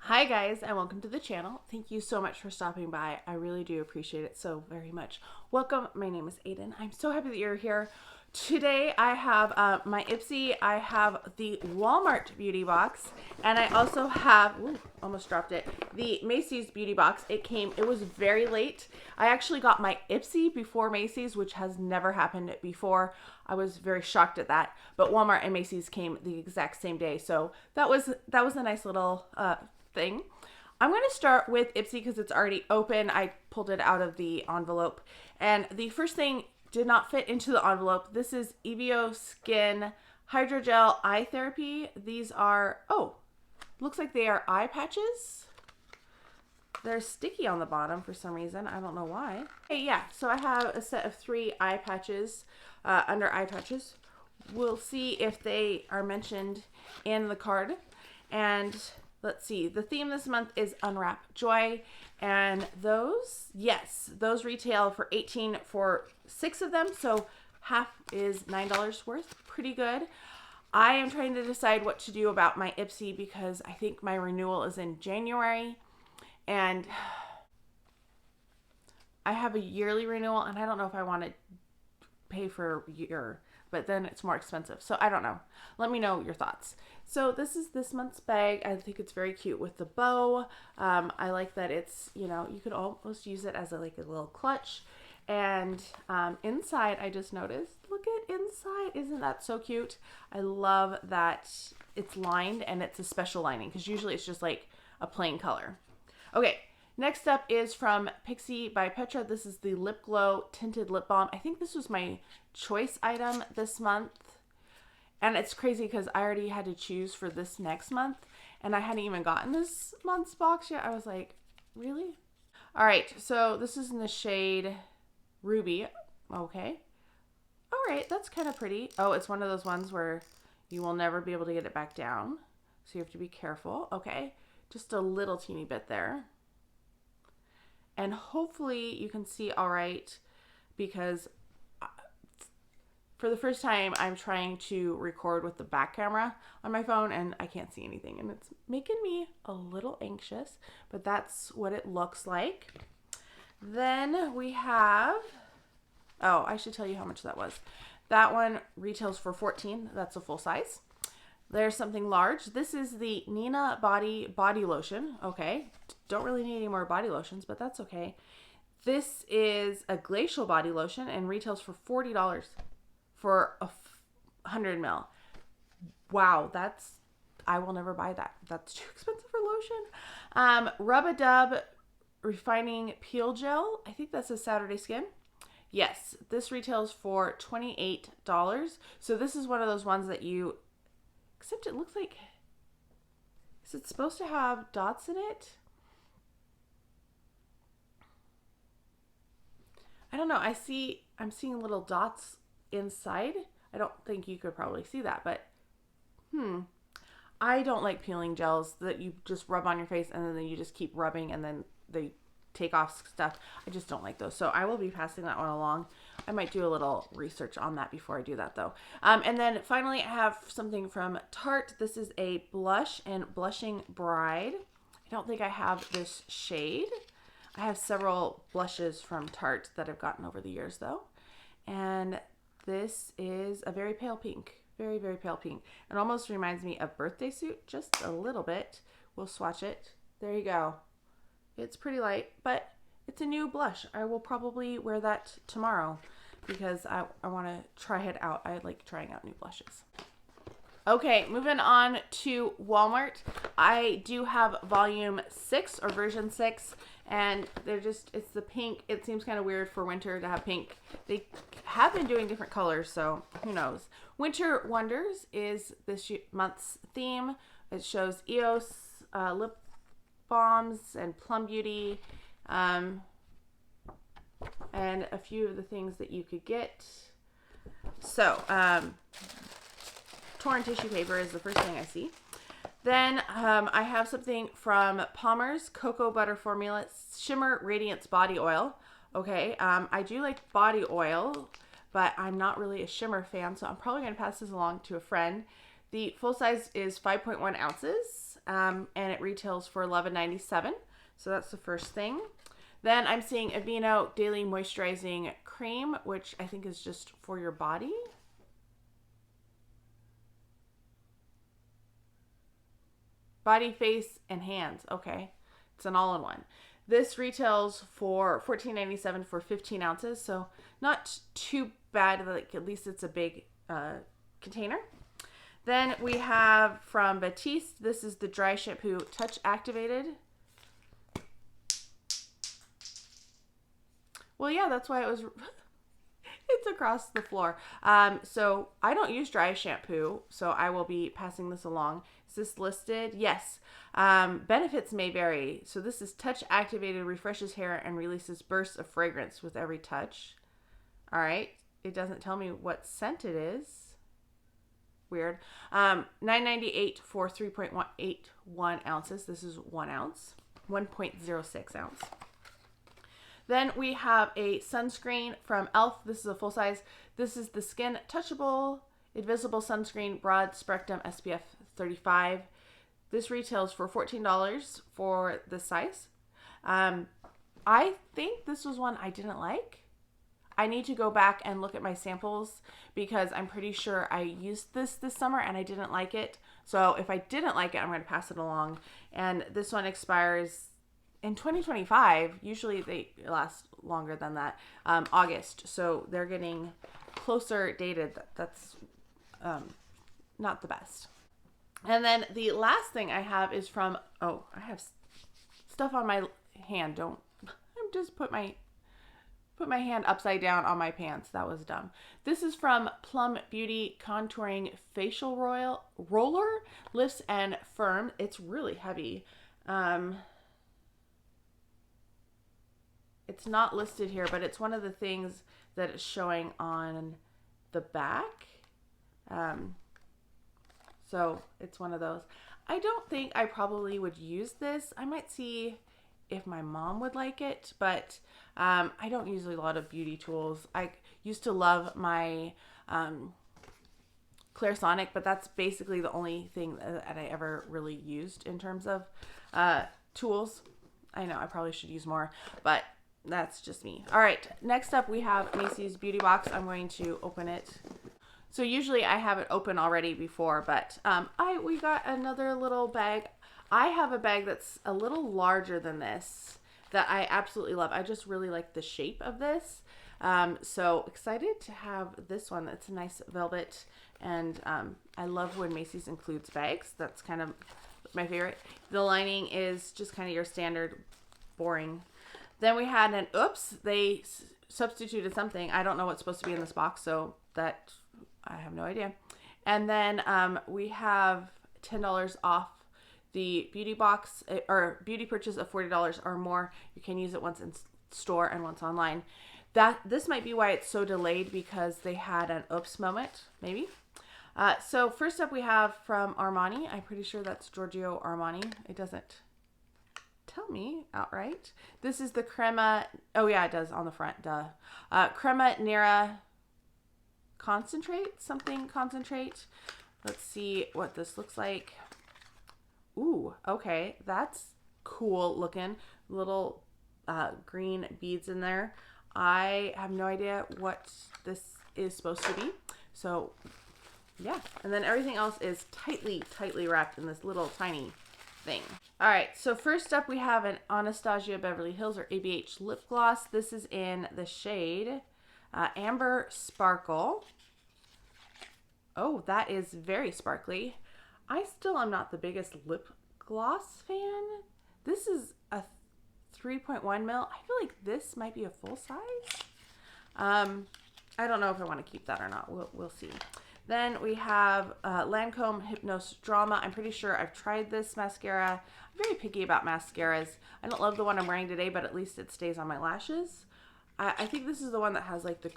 Hi guys, and welcome to the channel. Thank you so much for stopping by. I really do appreciate it so very much. Welcome. My name is Aiden. I'm so happy that you're here. Today I have my Ipsy, I have the Walmart beauty box, and I also have, almost dropped it, the Macy's beauty box. It was very late. I actually got my Ipsy before Macy's, which has never happened before. I was very shocked at that, but Walmart and Macy's came the exact same day, so that was a nice little thing. I'm going to start with Ipsy because it's already open. I pulled it out of the envelope, and the first thing did not fit into the envelope. This is EVO Skin Hydrogel Eye Therapy. These are, looks like they are eye patches. They're sticky on the bottom for some reason. I don't know why. Hey, yeah, so I have a set of 3 eye patches, under eye patches. We'll see if they are mentioned in the card. And let's see, the theme this month is Unwrap Joy, and those retail for $18 for 6 of them, so half is $9 worth. Pretty good. I am trying to decide what to do about my Ipsy because I think my renewal is in January, and I have a yearly renewal, and I don't know if I want to pay for a year, but then it's more expensive. So I don't know. Let me know your thoughts. So this is this month's bag. I think it's very cute with the bow. I like that it's, you could almost use it as a little clutch. And inside, I just noticed, look at inside. Isn't that so cute? I love that it's lined and it's a special lining because usually it's just like a plain color. Okay. Next up is from Pixi by Petra. This is the Lip Glow Tinted Lip Balm. I think this was my choice item this month. And it's crazy because I already had to choose for this next month. And I hadn't even gotten this month's box yet. I was like, really? All right. So this is in the shade Ruby. Okay. All right. That's kind of pretty. Oh, it's one of those ones where you will never be able to get it back down. So you have to be careful. Okay. Just a little teeny bit there. And hopefully you can see all right because for the first time I'm trying to record with the back camera on my phone and I can't see anything and it's making me a little anxious, but that's what it looks like. Then we have, I should tell you how much that was. That one retails for $14. That's a full size. There's something large. This is the Nina Body Lotion. Okay. Don't really need any more body lotions, but that's okay. This is a glacial body lotion and retails for $40 for 100 ml. Wow, I will never buy that. That's too expensive for lotion. Rub-a-Dub Refining Peel Gel. I think that's a Saturday Skin. Yes, this retails for $28. So this is one of those ones that except it looks like, is it supposed to have dots in it? I don't know. I'm seeing little dots inside. I don't think you could probably see that, but I don't like peeling gels that you just rub on your face and then you just keep rubbing and then they take off stuff. I just don't like those. So I will be passing that one along. I might do a little research on that before I do that though. And then finally I have something from Tarte. This is a blush and Blushing Bride. I don't think I have this shade. I have several blushes from Tarte that I've gotten over the years though. And this is a very pale pink. Very, very pale pink. It almost reminds me of Birthday Suit, just a little bit. We'll swatch it. There you go. It's pretty light, but it's a new blush. I will probably wear that tomorrow because I want to try it out. I like trying out new blushes. Okay, moving on to Walmart. I do have volume 6 or version 6, and it's the pink. It seems kind of weird for winter to have pink. They have been doing different colors, so who knows. Winter Wonders is this month's theme. It shows EOS lip balms and Plum Beauty, and a few of the things that you could get. So, torn tissue paper is the first thing I see. Then I have something from Palmer's Cocoa Butter Formula Shimmer Radiance Body Oil. Okay, I do like body oil, but I'm not really a shimmer fan, so I'm probably going to pass this along to a friend. The full size is 5.1 ounces. and it retails for $11.97. So that's the first thing. Then I'm seeing Aveeno Daily Moisturizing Cream, which I think is just for your body. Body, face, and hands. Okay. It's an all-in-one. This retails for $14.97 for 15 ounces. So not too bad. Like, at least it's a big container. Then we have from Macys. This is the dry shampoo touch activated. Well, yeah, that's why it was... It's across the floor. So I don't use dry shampoo, so I will be passing this along. Is this listed? Yes. Benefits may vary. So this is touch activated, refreshes hair, and releases bursts of fragrance with every touch. All right. It doesn't tell me what scent it is. Weird. $9.98 for 3.81 ounces. This is 1 ounce. 1.06 ounce. Then we have a sunscreen from e.l.f. This is a full size. This is the Skin Touchable Invisible Sunscreen Broad Spectrum SPF 35. This retails for $14 for this size. I think this was one I didn't like. I need to go back and look at my samples because I'm pretty sure I used this summer and I didn't like it. So if I didn't like it, I'm going to pass it along. And this one expires in 2025. Usually they last longer than that. August. So they're getting closer dated. That's not the best. And then the last thing I have is from, I have stuff on my hand. I'm just put my hand upside down on my pants. That was dumb. This is from Plum Beauty Contouring Facial Roller. Lifts and firm. It's really heavy. It's not listed here, but it's one of the things that is showing on the back. So it's one of those. I don't think I probably would use this. I might see if my mom would like it, but I don't use a lot of beauty tools. I used to love my Clairsonic, but that's basically the only thing that I ever really used in terms of tools. I know I probably should use more, but that's just me. All right, next up we have Macy's Beauty Box. I'm going to open it. So usually I have it open already before, but we got another little bag. I have a bag that's a little larger than this that I absolutely love. I just really like the shape of this. So excited to have this one. It's a nice velvet, and I love when Macy's includes bags. That's kind of my favorite. The lining is just kind of your standard boring. Then we had an oops. They substituted something. I don't know what's supposed to be in this box, so that I have no idea. And then we have $10 off the beauty box, or beauty purchase of $40 or more. You can use it once in store and once online. This might be why it's so delayed, because they had an oops moment, maybe. So first up we have from Armani. I'm pretty sure that's Giorgio Armani. It doesn't tell me outright. This is the Crema. Oh yeah, it does on the front. Duh. Crema Nera concentrate. Let's see what this looks like. Ooh, okay, that's cool looking. Little green beads in there. I have no idea what this is supposed to be. So yeah, and then everything else is tightly wrapped in this little tiny thing. All right, so first up we have an Anastasia Beverly Hills, or ABH lip gloss. This is in the shade Amber Sparkle. Oh, that is very sparkly. I still am not the biggest lip gloss fan. This is a 3.1 mil. I feel like this might be a full size. I don't know if I want to keep that or not. We'll see. Then we have Lancome Hypnose Drama. I'm pretty sure I've tried this mascara. I'm very picky about mascaras. I don't love the one I'm wearing today, but at least it stays on my lashes. I think this is the one that has like the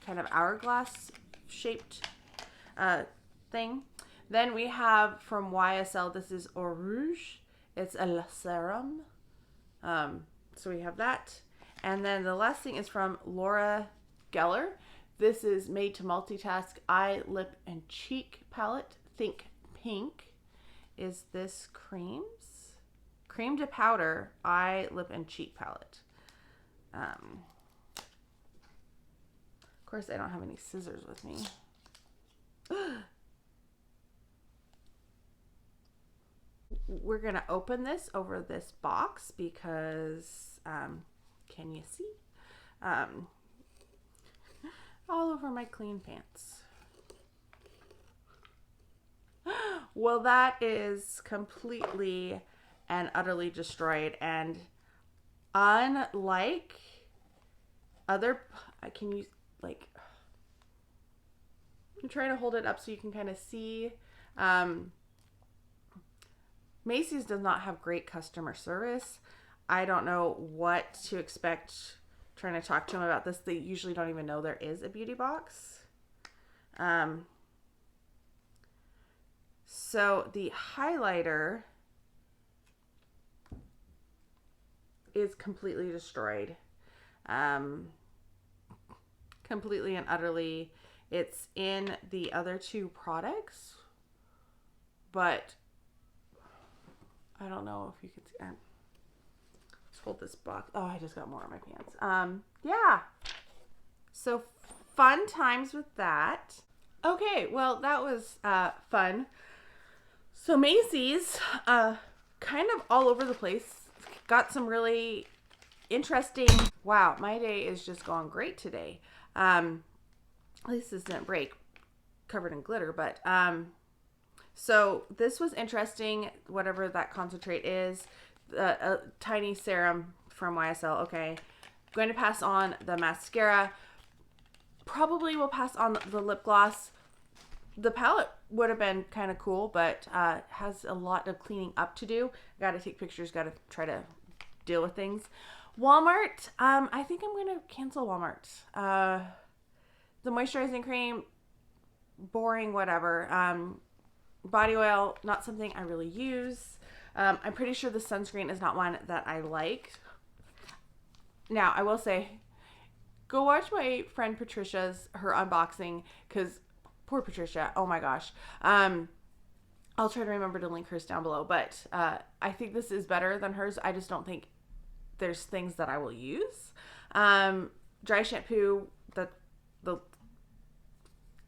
kind of hourglass shaped thing. Then we have from YSL, this is Eau Rouge. It's a serum. So we have that. And then the last thing is from Laura Geller. This is Made to Multitask Eye, Lip, and Cheek Palette. Think Pink. is this Cream to Powder Eye, Lip, and Cheek Palette. Of course, I don't have any scissors with me. We're going to open this over this box because, can you see? All over my clean pants. Well, that is completely and utterly destroyed. And unlike other, can you, like, I'm trying to hold it up so you can kind of see. Macy's does not have great customer service. I don't know what to expect trying to talk to them about this. They usually don't even know there is a beauty box. So the highlighter is completely destroyed. Completely and utterly. It's in the other two products, but I don't know if you can see. Let's hold this box. Oh, I just got more on my pants. Yeah. So fun times with that. Okay, well, that was fun. So Macy's, kind of all over the place. Got some really interesting. Wow, my day is just going great today. At least this didn't break, covered in glitter, but so this was interesting. Whatever that concentrate is, a tiny serum from YSL. Okay, going to pass on the mascara. Probably will pass on the lip gloss. The palette would have been kind of cool, but has a lot of cleaning up to do. Got to take pictures. Got to try to deal with things. Walmart. I think I'm going to cancel Walmart. The moisturizing cream, boring, whatever. Body oil, not something I really use. I'm pretty sure the sunscreen is not one that I like. Now, I will say, go watch my friend Patricia's, her unboxing, because poor Patricia, oh my gosh. I'll try to remember to link hers down below, but I think this is better than hers. I just don't think there's things that I will use. Dry shampoo, the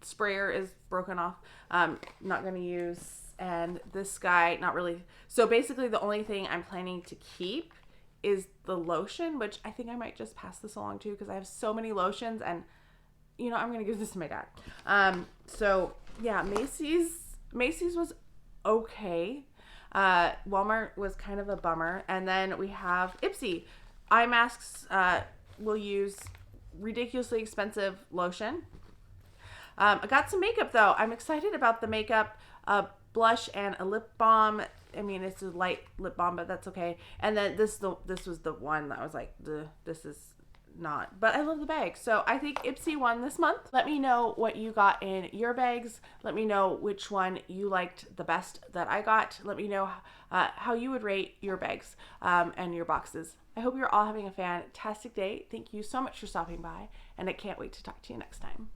sprayer is broken off. Not going to use. And this guy, not really. So basically the only thing I'm planning to keep is the lotion, which I think I might just pass this along too, because I have so many lotions, and you know, I'm going to give this to my dad. So yeah, Macy's was okay. Walmart was kind of a bummer. And then we have Ipsy. Eye masks, will use ridiculously expensive lotion. I got some makeup though. I'm excited about the makeup, blush and a lip balm. I mean, it's a light lip balm, but that's okay. And then this was the one that I was like, this is not, but I love the bag. So I think Ipsy won this month. Let me know what you got in your bags. Let me know which one you liked the best that I got. Let me know how you would rate your bags and your boxes. I hope you're all having a fantastic day. Thank you so much for stopping by, and I can't wait to talk to you next time.